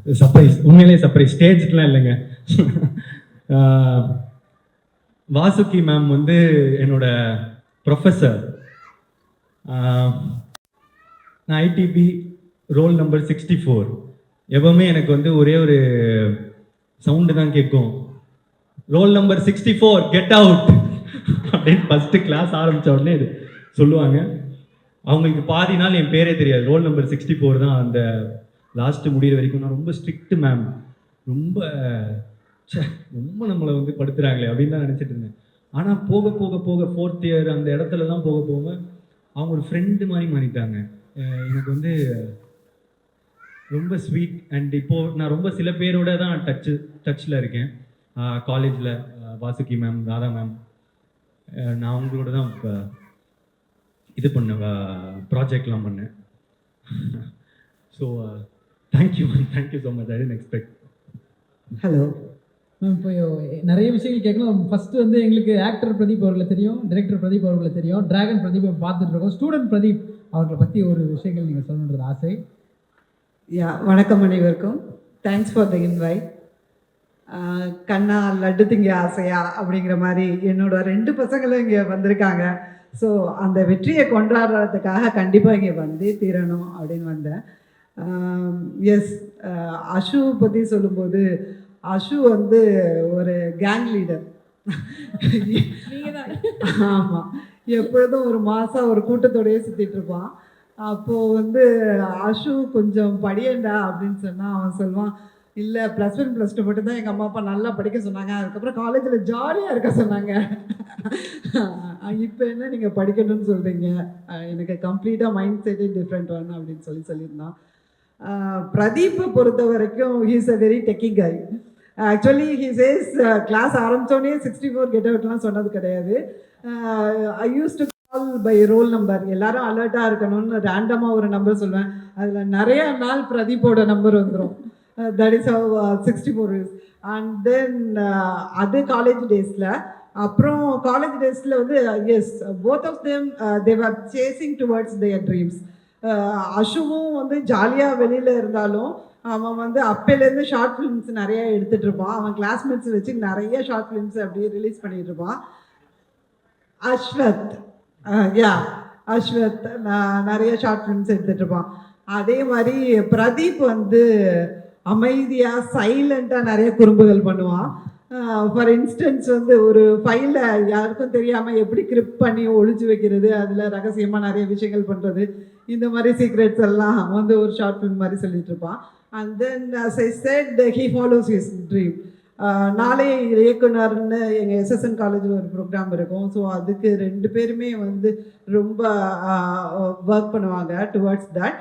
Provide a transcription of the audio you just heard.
Surprise, உண்மையிலேயே surprise, ஸ்டேஜ்லாம் இல்லைங்க. Vasuki ma'am வந்து என்னோட ப்ரொஃபஸர். நான் ஐடிபி ரோல் நம்பர் 64. எப்பவுமே எனக்கு வந்து ஒரே ஒரு சவுண்டு தான் கேட்கும், ரோல் நம்பர் 64 கெட் அவுட் அப்படின்னு ஃபர்ஸ்ட் கிளாஸ் ஆரம்பித்த உடனே இது சொல்லுவாங்க. அவங்களுக்கு பாதி நாள் என் பேரே தெரியாது, ரோல் நம்பர் 64 தான் அந்த லாஸ்ட் முடிகிற வரைக்கும். நான் ரொம்ப ஸ்ட்ரிக்ட் மேம், ரொம்ப ரொம்ப நம்மளை வந்து படுத்துறாங்களே அப்படின்னு தான் நினச்சிட்டு இருந்தேன். ஆனால் போக போக போக 4th இயர் அந்த இடத்துலலாம் போக போக அவங்க ஒரு ஃப்ரெண்டு மாதிரி மாறிட்டாங்க. எனக்கு வந்து ரொம்ப ஸ்வீட். அண்ட் இப்போது நான் ரொம்ப சில பேரோட தான் டச்சில் இருக்கேன். காலேஜில் வாசுகி மேம், ராதா மேம், நான் அவங்களோட தான் இப்போ இது பண்ணேன், ப்ராஜெக்ட்லாம் பண்ணேன். So thank you ma'am, thank you so much. I didn't expect. Hello ma'am, இப்போ நிறைய விஷயங்கள் கேட்கணும். ஃபர்ஸ்ட் வந்து எங்களுக்கு ஆக்டர் பிரதீப் அவர்களை தெரியும், டைரக்டர் பிரதீப் அவர்களை தெரியும், டிராகன் பிரதீப் பார்த்துட்டு இருக்கோம். ஸ்டூடெண்ட் பிரதீப் அவர்களை பற்றி ஒரு விஷயங்கள் நீங்கள் சொல்லணுன்றது ஆசை. யா, வணக்கம் அனைவருக்கும். Thanks for the invite. கண்ணா லட்டு திங்க ஆசையா அப்படிங்கிற மாதிரி என்னோட 2 பசங்களும் இங்கே வந்திருக்காங்க. ஸோ அந்த வெற்றியை கொண்டாடுறதுக்காக கண்டிப்பாக இங்கே வந்தே தீரணும் அப்படின்னு வந்தேன். எஸ், அஷு பற்றி சொல்லும்போது, அஷு வந்து ஒரு கேங் லீடர். ஆமாம், எப்பொழுதும் ஒரு மாதம் ஒரு கூட்டத்தோடையே சுற்றிட்டு இருப்பான். அப்போது வந்து அஷு கொஞ்சம் படியண்டா அப்படின்னு சொன்னால் அவன் சொல்லுவான், இல்லை +1 +2 மட்டும் தான் எங்கள் அம்மா அப்பா நல்லா படிக்க சொன்னாங்க, அதுக்கப்புறம் காலேஜில் ஜாலியாக இருக்க சொன்னாங்க. இப்போ என்ன நீங்கள் படிக்கணும்னு சொல்கிறீங்க, எனக்கு கம்ப்ளீட்டாக மைண்ட் செட்டே டிஃப்ரெண்ட் ஒன் அப்படின்னு சொல்லியிருந்தான். பிரதீப்பை பொறுத்த வரைக்கும் he's a very techie guy. Actually he says class ஆரம்பித்தோடனே 64 கெட் அவுட்லாம் சொன்னது கிடையாது. I use to call by roll number. எல்லாரும் அலர்ட்டாக இருக்கணும்னு ரேண்டமாக ஒரு நம்பர் சொல்லுவேன். அதில் நிறைய நாள் பிரதீப்போட நம்பர் வந்துடும். That is how 64 is. And then அது காலேஜ் டேஸில். அப்புறம் காலேஜ் டேஸில் வந்து yes, both of them they are chasing towards their dreams. அஷுவும் வந்து ஜாலியாக வெளியில் இருந்தாலும் அவன் வந்து அப்போலேருந்து ஷார்ட் ஃபிலிம்ஸ் நிறைய எடுத்துகிட்டு இருப்பான். அவன் கிளாஸ்மேட்ஸ் வச்சு நிறைய ஷார்ட் ஃபிலிம்ஸ் அப்படியே ரிலீஸ் பண்ணிகிட்டு இருப்பான். அஸ்வத், யா அஸ்வத் நிறைய ஷார்ட் ஃபிலிம்ஸ் எடுத்துகிட்டு இருப்பான். அதே மாதிரி பிரதீப் வந்து அமைதியாக சைலண்ட்டாக நிறைய குறும்புகள் பண்ணுவான். ஃபார் இன்ஸ்டன்ஸ் வந்து ஒரு ஃபைலை யாருக்கும் தெரியாமல் எப்படி கிரிப் பண்ணி ஒழிச்சு வைக்கிறது, அதில் ரகசியமாக நிறைய விஷயங்கள் பண்ணுறது, இந்த மாதிரி சீக்ரெட்ஸ் எல்லாம் வந்து ஒரு ஷார்ட் ஃபிலிம் மாதிரி சொல்லிட்டு இருப்பான். And then as I said, he follows his dream. நாளை இயக்குனர்னு எங்கள் எஸ்எஸ்என் காலேஜில் ஒரு ப்ரோக்ராம் இருக்கும். ஸோ அதுக்கு 2 பேருமே வந்து ரொம்ப ஒர்க் பண்ணுவாங்க டுவர்ட்ஸ் தட்.